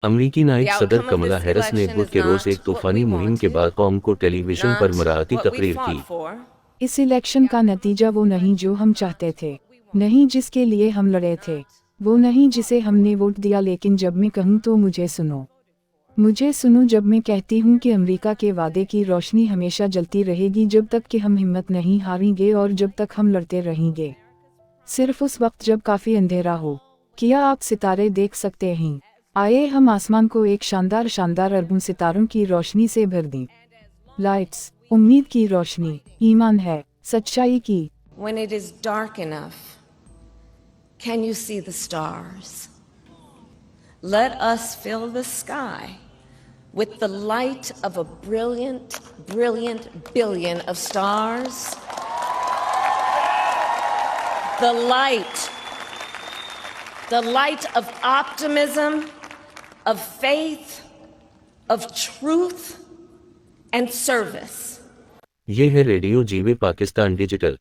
अमरीकी नायब सदर कमला हैरिस ने बुध के रोज एक तूफानी मुहिम के बाद कौम को टेलीविजन पर मराठी तकरीर की। इस इलेक्शन का नतीजा वो नहीं जो हम चाहते थे, नहीं जिसके लिए हम लड़े थे, वो नहीं जिसे हमने वोट दिया। लेकिन जब मैं कहूँ तो मुझे सुनो जब मैं कहती हूँ कि अमेरिका के वादे की रोशनी हमेशा जलती रहेगी जब तक कि हम हिम्मत नहीं हारेंगे और जब तक हम लड़ते रहेंगे। सिर्फ उस वक्त जब काफ़ी अंधेरा हो। क्या आप सितारे देख सकते हैं? आइए हम आसमान को एक शानदार अरबों सितारों की रोशनी से भर दें। लाइट्स, उम्मीद की रोशनी, ईमान है, सच्चाई की। When it is dark enough, can you see the stars? Let us fill the sky with the light of a brilliant billion of stars. The light of optimism, of faith, of truth and service. ये है radio जीवे Pakistan digital.